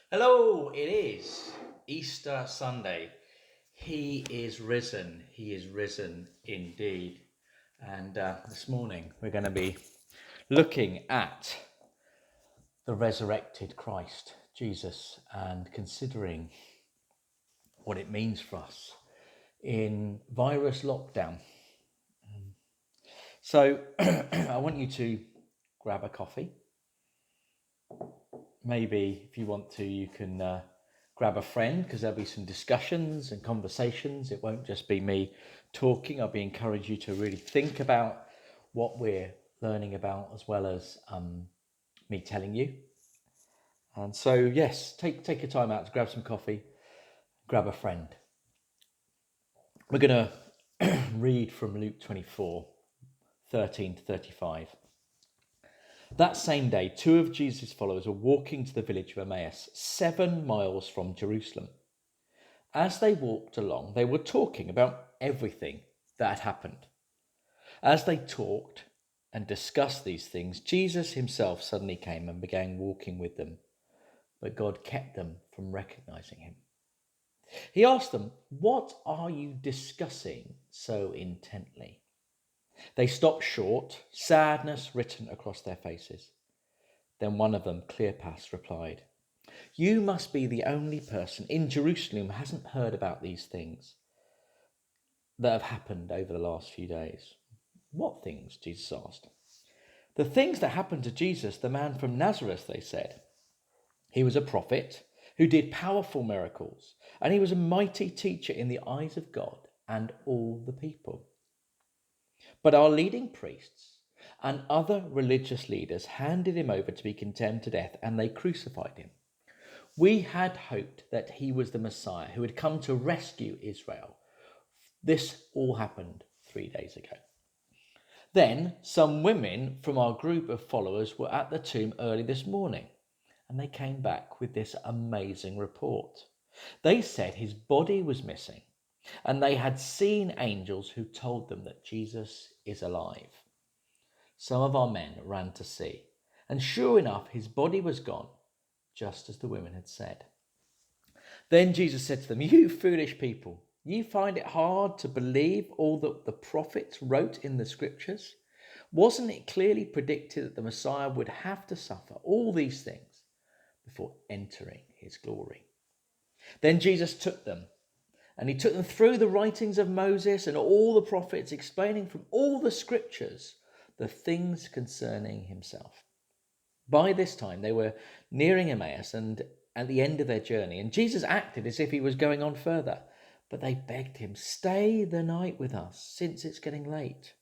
Hello, it is Easter Sunday. He is risen. He is risen indeed. And this morning we're going to be looking at the resurrected Christ, Jesus, and considering what it means for us in virus lockdown. So I want you to grab a coffee. Maybe if you want to, you can grab a friend because there'll be some discussions and conversations. It won't just be me talking. I'll be encourage you to really think about what we're learning about as well as me telling you. And so, yes, take your time out to grab some coffee, grab a friend. We're going to read from Luke 24, 13 to 35. That same day, two of Jesus' followers were walking to the village of Emmaus, 7 miles from Jerusalem. As they walked along, they were talking about everything that had happened. As they talked and discussed these things, Jesus himself suddenly came and began walking with them, but God kept them from recognizing him. He asked them, "What are you discussing so intently?" They stopped short, sadness written across their faces. Then one of them, Cleopas, replied, "You must be the only person in Jerusalem who hasn't heard about these things that have happened over the last few days." "What things?" Jesus asked. "The things that happened to Jesus, the man from Nazareth," they said. "He was a prophet who did powerful miracles, and he was a mighty teacher in the eyes of God and all the people. But our leading priests and other religious leaders handed him over to be condemned to death, and they crucified him. We had hoped that he was the Messiah who had come to rescue Israel. This all happened 3 days ago." Then some women from our group of followers were at the tomb early this morning, and they came back with this amazing report. They said his body was missing, and they had seen angels who told them that Jesus is alive. Some of our men ran to see, and sure enough, his body was gone, just as the women had said. Then Jesus said to them, "You foolish people, you find it hard to believe all that the prophets wrote in the scriptures? Wasn't it clearly predicted that the Messiah would have to suffer all these things before entering his glory?" Then Jesus took them, and he took them through the writings of Moses and all the prophets, explaining from all the scriptures the things concerning himself. By this time, they were nearing Emmaus and at the end of their journey, and Jesus acted as if he was going on further. But they begged him, "Stay the night with us, since it's getting late."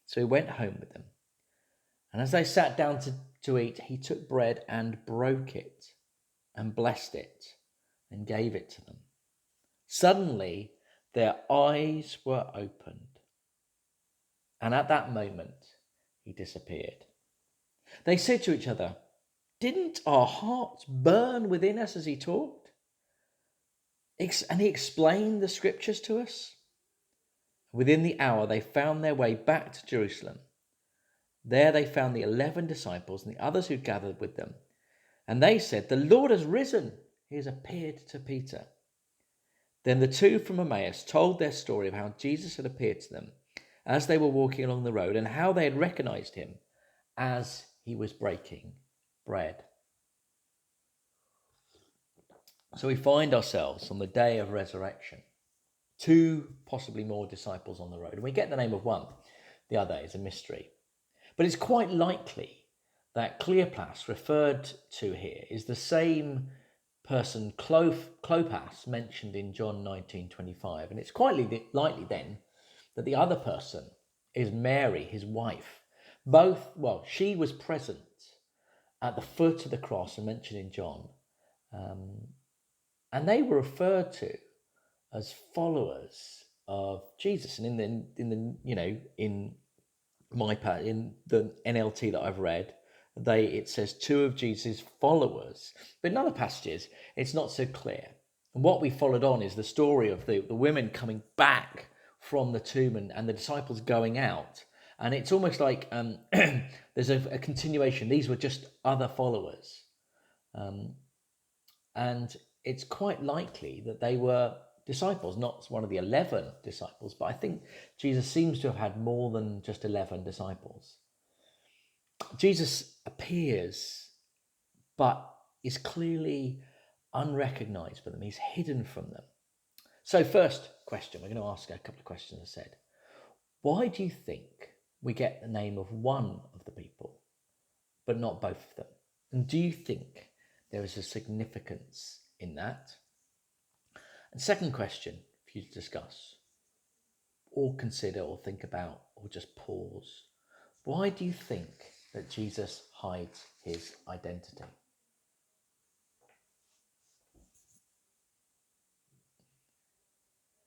So he went home with them. And as they sat down to eat, he took bread and broke it and blessed it and gave it to them. Suddenly, their eyes were opened, and at that moment, he disappeared. They said to each other, "Didn't our hearts burn within us as he talked? And he explained the scriptures to us?" Within the hour, they found their way back to Jerusalem. There they found the 11 disciples and the others who gathered with them. And they said, "The Lord has risen. He has appeared to Peter." Then the two from Emmaus told their story of how Jesus had appeared to them as they were walking along the road and how they had recognized him as he was breaking bread. So we find ourselves on the day of resurrection, two, possibly more disciples on the road. And we get the name of one, the other is a mystery. But it's quite likely that Cleopas referred to here is the same person Clopas mentioned in John 19:25. And it's quite likely then that the other person is Mary, his wife. She was present at the foot of the cross and mentioned in John. And they were referred to as followers of Jesus. And in the NLT that I've read, it says two of Jesus' followers. But in other passages, it's not so clear. And what we followed on is the story of the women coming back from the tomb and the disciples going out. And it's almost like there's a continuation. These were just other followers. And it's quite likely that they were disciples, not one of the 11 disciples, but I think Jesus seems to have had more than just 11 disciples. Jesus appears, but is clearly unrecognized by them. He's hidden from them. So first question, we're going to ask a couple of questions. I said, why do you think we get the name of one of the people, but not both of them? And do you think there is a significance in that? And second question for you to discuss, or consider, or think about, or just pause. Why do you think that Jesus hides his identity?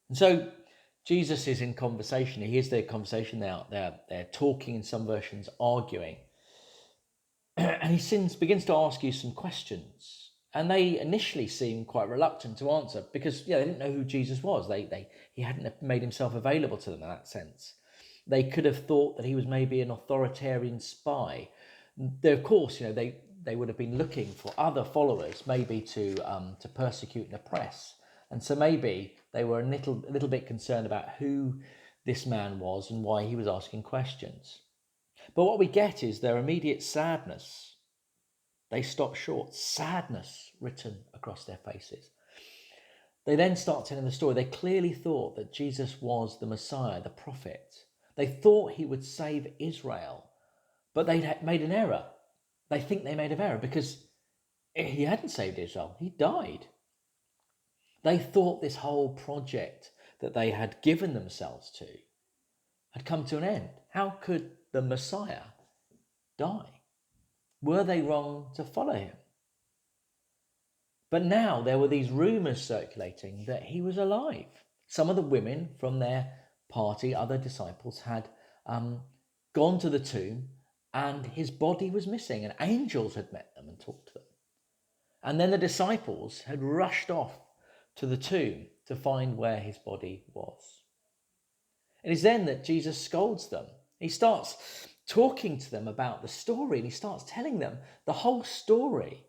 And so Jesus is in conversation. He hears their conversation. They're talking, in some versions, arguing. And he begins to ask you some questions. And they initially seem quite reluctant to answer because they didn't know who Jesus was. He hadn't made himself available to them in that sense. They could have thought that he was maybe an authoritarian spy. Of course, they would have been looking for other followers, maybe to persecute and oppress. And so maybe they were a little bit concerned about who this man was and why he was asking questions. But what we get is their immediate sadness. They stop short, sadness written across their faces. They then start telling the story. They clearly thought that Jesus was the Messiah, the prophet. They thought he would save Israel, but they'd made an error. They think they made an error because he hadn't saved Israel. He died. They thought this whole project that they had given themselves to had come to an end. How could the Messiah die? Were they wrong to follow him? But now there were these rumors circulating that he was alive. Some of the women from their party, other disciples, had gone to the tomb and his body was missing, and angels had met them and talked to them. And then the disciples had rushed off to the tomb to find where his body was. It is then that Jesus scolds them. He starts talking to them about the story, and he starts telling them the whole story.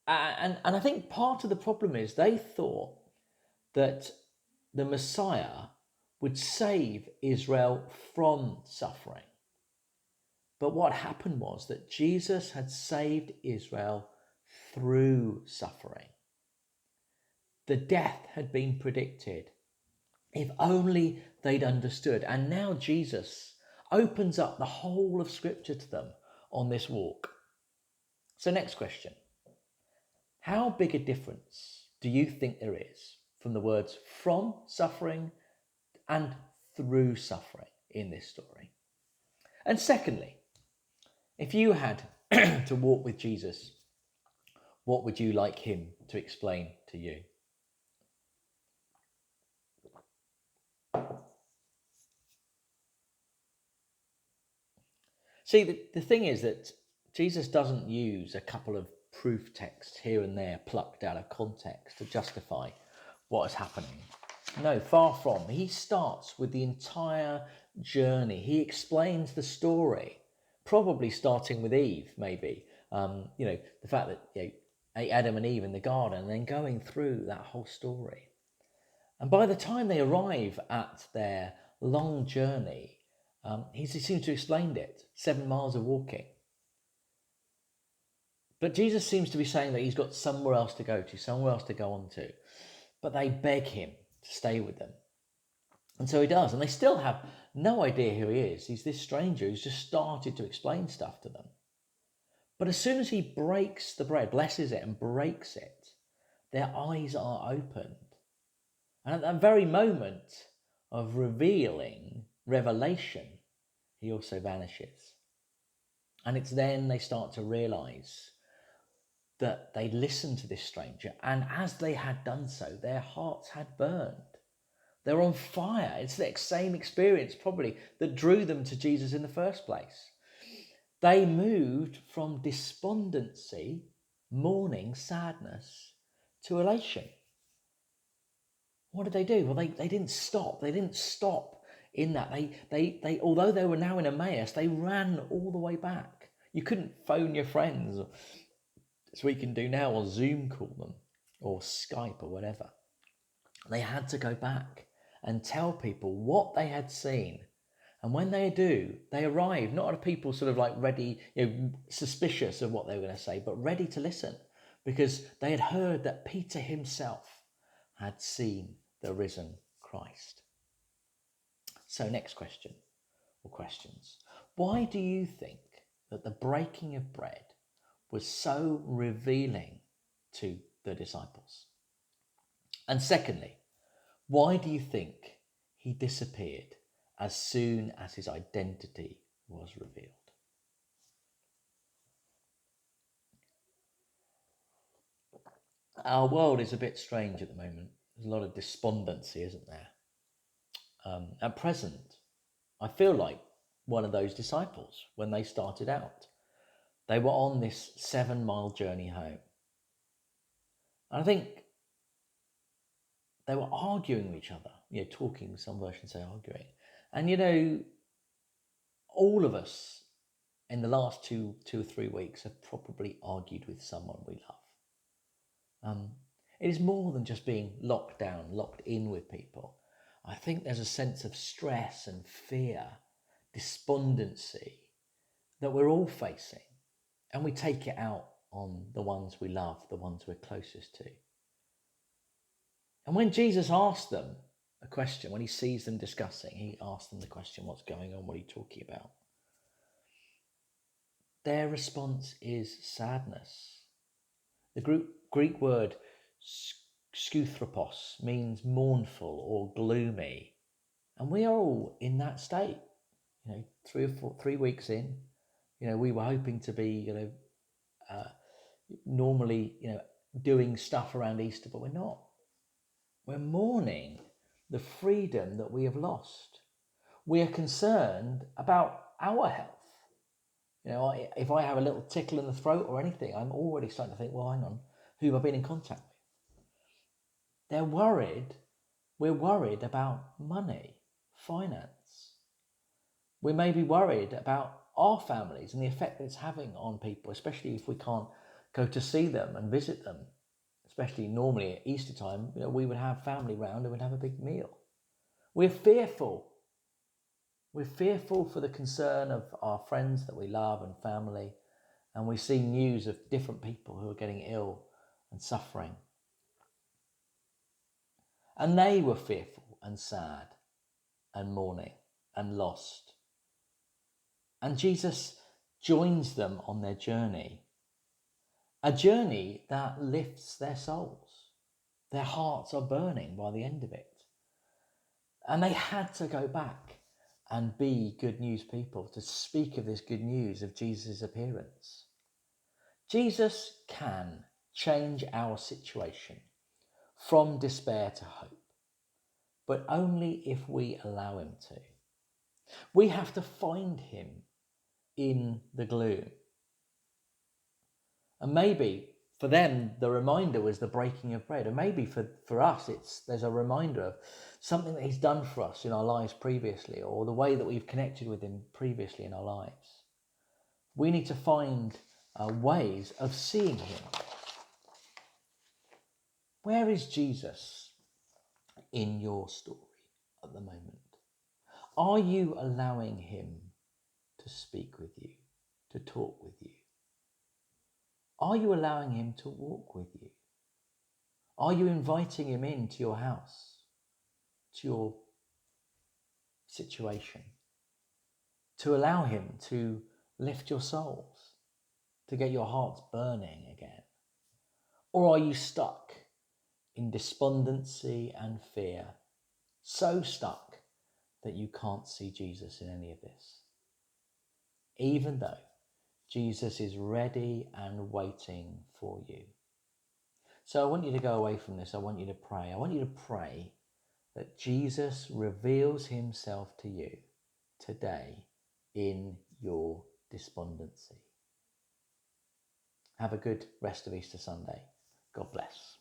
And I think part of the problem is they thought that the Messiah would save Israel from suffering. But what happened was that Jesus had saved Israel through suffering. The death had been predicted. If only they'd understood. And now Jesus opens up the whole of Scripture to them on this walk. So next question. How big a difference do you think there is from the words from suffering and through suffering in this story? And secondly, if you had to walk with Jesus, what would you like him to explain to you? See, the thing is that Jesus doesn't use a couple of proof texts here and there plucked out of context to justify what is happening. No, far from. He starts with the entire journey. He explains the story, probably starting with Eve, maybe. The fact that Adam and Eve in the garden, and then going through that whole story. And by the time they arrive at their long journey, he seems to have explained it, 7 miles of walking. But Jesus seems to be saying that he's got somewhere else to go to, somewhere else to go on to. But they beg him to stay with them. And so he does. And they still have no idea who he is. He's this stranger who's just started to explain stuff to them. But as soon as he breaks the bread, blesses it and breaks it, their eyes are opened. And at that very moment of revelation, he also vanishes. And it's then they start to realize that they listened to this stranger, and as they had done so, their hearts had burned. They're on fire. It's the same experience probably that drew them to Jesus in the first place. They moved from despondency, mourning, sadness, to elation. What did they do? Well, they didn't stop. They didn't stop in that. They although they were now in Emmaus, they ran all the way back. You couldn't phone your friends or we can do now, or Zoom call them, or Skype, or whatever. They had to go back and tell people what they had seen. And when they do, they arrive, not at people sort of like ready, suspicious of what they were going to say, but ready to listen, because they had heard that Peter himself had seen the risen Christ. So next question, or questions. Why do you think that the breaking of bread was so revealing to the disciples? And secondly, why do you think he disappeared as soon as his identity was revealed? Our world is a bit strange at the moment. There's a lot of despondency, isn't there? At present, I feel like one of those disciples when they started out. They were on this 7-mile journey home. And I think they were arguing with each other, talking, some versions say arguing. And, all of us in the last two or 3 weeks have probably argued with someone we love. It is more than just being locked down, locked in with people. I think there's a sense of stress and fear, despondency that we're all facing. And we take it out on the ones we love, the ones we're closest to. And when Jesus asked them a question, when he sees them discussing, he asks them the question, what's going on? What are you talking about? Their response is sadness. The Greek word skeuthropos means mournful or gloomy. And we are all in that state. 3 weeks in, we were hoping to be, normally, doing stuff around Easter, but we're not. We're mourning the freedom that we have lost. We are concerned about our health. If I have a little tickle in the throat or anything, I'm already starting to think, well, hang on, who have I been in contact with? They're worried. We're worried about money, finance. We may be worried about our families and the effect that it's having on people, especially if we can't go to see them and visit them. Especially normally at Easter time, we would have family round and we'd have a big meal. We're fearful. We're fearful for the concern of our friends that we love and family. And we see news of different people who are getting ill and suffering. And they were fearful and sad and mourning and lost. And Jesus joins them on their journey. A journey that lifts their souls. Their hearts are burning by the end of it. And they had to go back and be good news people, to speak of this good news of Jesus' appearance. Jesus can change our situation from despair to hope, but only if we allow him to. We have to find him in the gloom. And maybe for them, the reminder was the breaking of bread. And maybe for us, there's a reminder of something that he's done for us in our lives previously, or the way that we've connected with him previously in our lives. We need to find ways of seeing him. Where is Jesus in your story at the moment? Are you allowing him to speak with you, to talk with you? Are you allowing him to walk with you? Are you inviting him into your house, to your situation, to allow him to lift your souls, to get your hearts burning again? Or are you stuck in despondency and fear, so stuck that you can't see Jesus in any of this? Even though Jesus is ready and waiting for you. So I want you to go away from this. I want you to pray. I want you to pray that Jesus reveals himself to you today in your despondency. Have a good rest of Easter Sunday. God bless.